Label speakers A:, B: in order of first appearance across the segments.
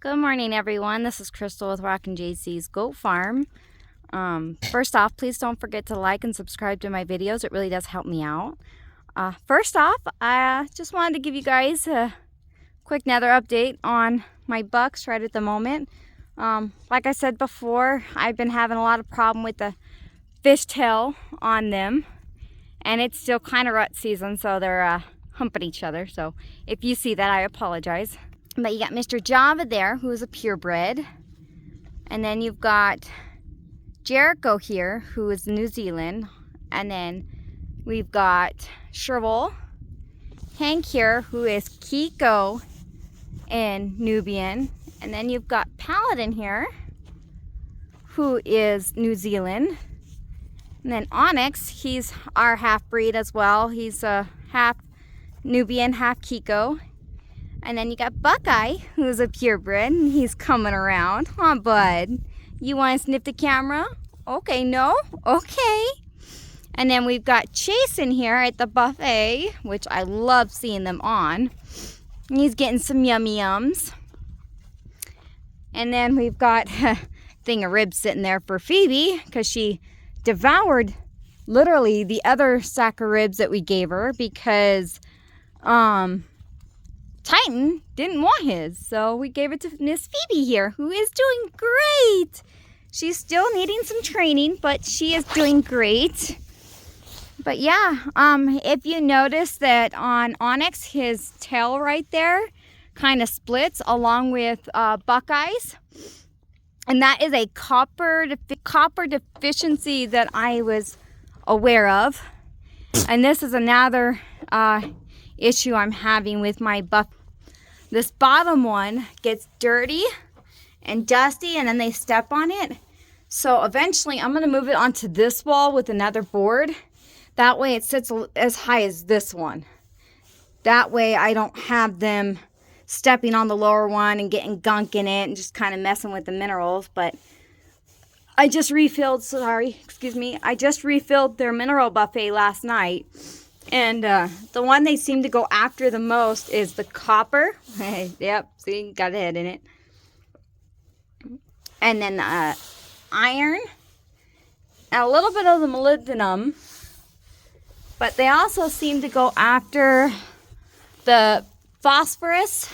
A: Good morning, everyone. This is Crystal with Rockin' JC's Goat Farm. First off, please don't forget to like and subscribe to my videos. It really does help me out. First off, I just wanted to give you guys a quick nether update on my bucks right at the moment. Like I said before, I've been having a lot of problem with the fishtail on them, and it's still kind of rut season, so they're humping each other. So if you see that, I apologize. But you got Mr. Java there, who is a purebred. And then you've got Jericho here, who is New Zealand. And then we've got Shrivel. Hank here, who is Kiko and Nubian. And then you've got Paladin here, who is New Zealand. And then Onyx, he's our half-breed as well. He's a half Nubian, half Kiko. And then you got Buckeye, who's a purebred, and he's coming around. Huh, bud? You want to sniff the camera? Okay, no? Okay. And then we've got Chase in here at the buffet, which I love seeing them on. He's getting some yummy yums. And then we've got a thing of ribs sitting there for Phoebe, because she devoured literally the other sack of ribs that we gave her, because Titan didn't want his, so we gave it to Miss Phoebe here, who is doing great. She's still needing some training, but she is doing great. But yeah, if you notice that on Onyx, his tail right there kind of splits along with Buckeye's, and that is a copper deficiency that I was aware of. And this is another issue I'm having with my buck. This bottom one gets dirty and dusty, and then they step on it. So eventually I'm going to move it onto this wall with another board. That way it sits as high as this one. That way I don't have them stepping on the lower one and getting gunk in it and just kind of messing with the minerals. But I just refilled, I just refilled their mineral buffet last night. And the one they seem to go after the most is the copper. Yep, see, got a head in it. And then iron. And a little bit of the molybdenum. But they also seem to go after the phosphorus.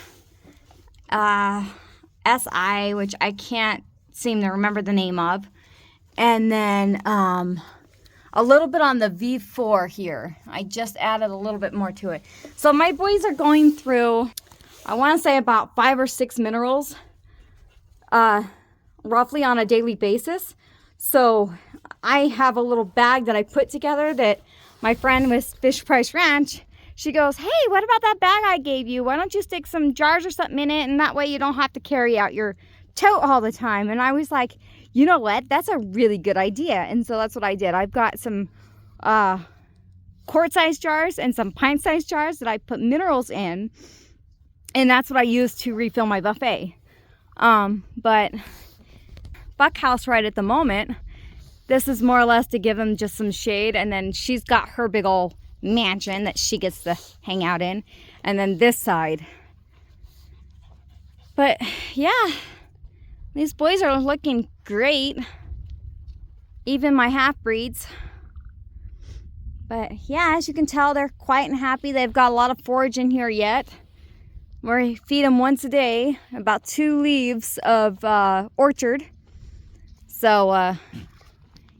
A: SI, which I can't seem to remember the name of. And then a little bit on the V4 here. I just added a little bit more to it. So my boys are going through, I want to say about 5 or 6 minerals, roughly on a daily basis. So I have a little bag that I put together that my friend with Fish Price Ranch, she goes, hey, what about that bag I gave you? Why don't you stick some jars or something in it, and that way you don't have to carry out your tote all the time. And I was like, you know what? That's a really good idea. And so that's what I did. I've got some quart-sized jars and some pint-sized jars that I put minerals in. And that's what I use to refill my buffet. But Buck House right at the moment, this is more or less to give them just some shade. And then she's got her big old mansion that she gets to hang out in. And then this side. But yeah. These boys are looking great. Even my half-breeds. But yeah, as you can tell, they're quiet and happy. They've got a lot of forage in here yet. We feed them once a day, about 2 leaves of orchard. So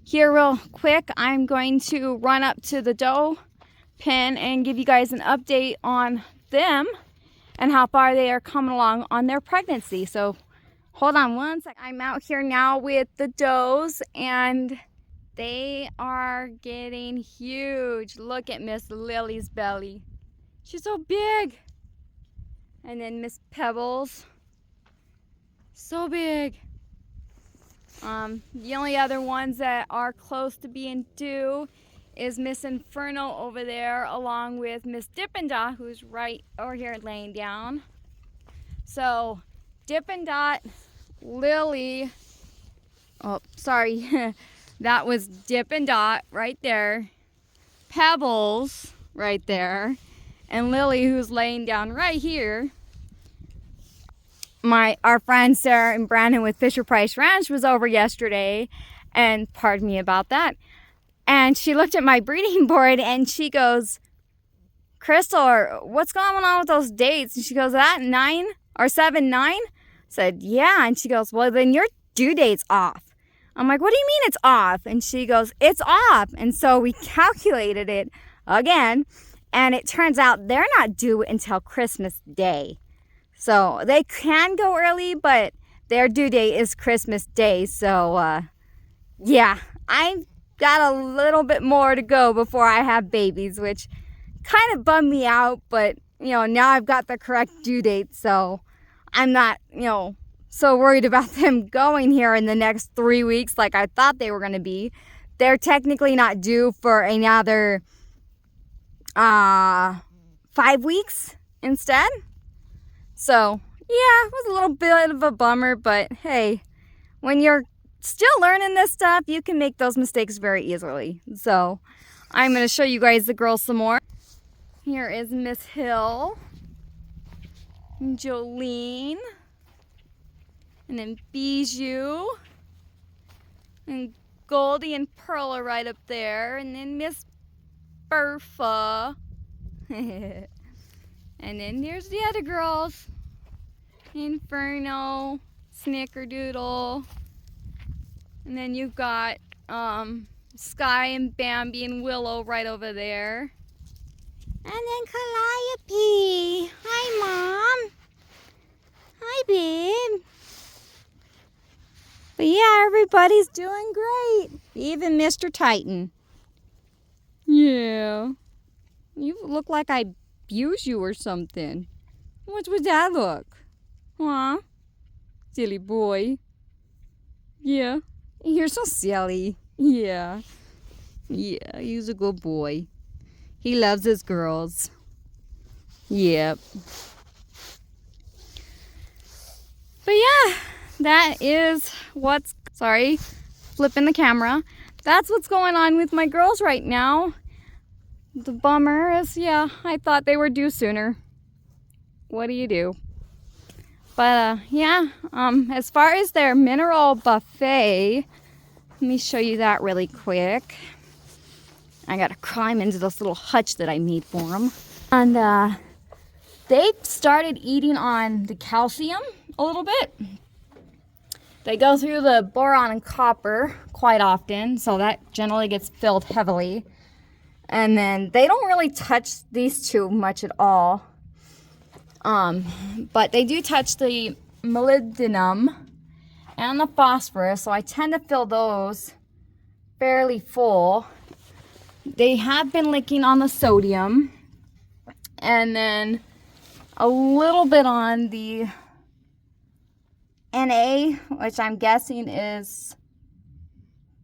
A: here real quick, I'm going to run up to the doe pen and give you guys an update on them and how far they are coming along on their pregnancy. So hold on one sec. I'm out here now with the does, and they are getting huge. Look at Miss Lily's belly. She's so big. And then Miss Pebbles. So big. The only other ones that are close to being due is Miss Inferno over there, along with Miss Dippin' Dot, who's right over here laying down. So Dippin' Dot, Lily, oh sorry, that was Dippin' Dot right there, Pebbles right there, and Lily, who's laying down right here. our friend Sarah and Brandon with Fisher Price Ranch was over yesterday, and pardon me about that. And she looked at my breeding board and she goes, Crystal, what's going on with those dates? And she goes, that 9 or 7-9? Said, yeah. And she goes, well, then your due date's off. I'm like, what do you mean it's off? And she goes, it's off. And so we calculated it again, and it turns out they're not due until Christmas Day. So they can go early, but their due date is Christmas Day. So, yeah, I've got a little bit more to go before I have babies, which kind of bummed me out. But, you know, now I've got the correct due date, so I'm not, you know, so worried about them going here in the next 3 weeks like I thought they were going to be. They're technically not due for another 5 weeks instead. So, yeah, it was a little bit of a bummer, but hey, when you're still learning this stuff, you can make those mistakes very easily. So, I'm going to show you guys the girls some more. Here is Miss Hill, and Jolene, and then Bijou, and Goldie and Pearl are right up there, and then Miss Bertha. And then there's the other girls. Inferno, Snickerdoodle. And then you've got Sky and Bambi and Willow right over there. And then Calliope. Hi, Mom. Hi, babe. But yeah, everybody's doing great. Even Mr. Titan. Yeah. You look like I abused you or something. What would that look? Huh? Silly boy. Yeah. You're so silly. Yeah. Yeah, he's a good boy. He loves his girls. Yep. But yeah, that is what's... Sorry, flipping the camera. That's what's going on with my girls right now. The bummer is, yeah, I thought they were due sooner. What do you do? But, yeah, as far as their mineral buffet, let me show you that really quick. I gotta climb into this little hutch that I made for them. And, they've started eating on the calcium a little bit. They go through the boron and copper quite often, so that generally gets filled heavily. And then they don't really touch these two much at all. But they do touch the molybdenum and the phosphorus, so I tend to fill those fairly full. They have been licking on the sodium, and then a little bit on the Na, which I'm guessing is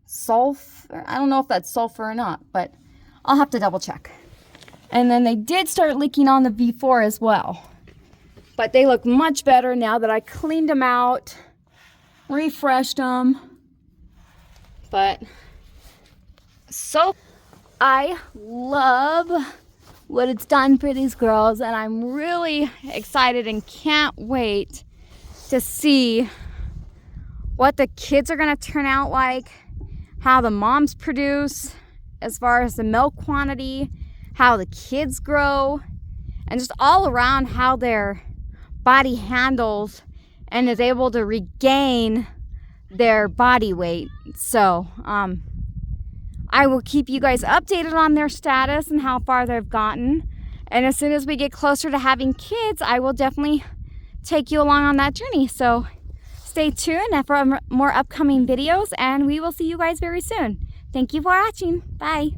A: sulfur. I don't know if that's sulfur or not, but I'll have to double check. And then they did start leaking on the V4 as well. But they look much better now that I cleaned them out, refreshed them. But so I love what it's done for these girls, and I'm really excited and can't wait to see what the kids are going to turn out like, how the moms produce as far as the milk quantity, how the kids grow, and just all around how their body handles and is able to regain their body weight. So I will keep you guys updated on their status and how far they've gotten, and as soon as we get closer to having kids, I will definitely take you along on that journey. So stay tuned for more upcoming videos, and we will see you guys very soon. Thank you for watching. Bye.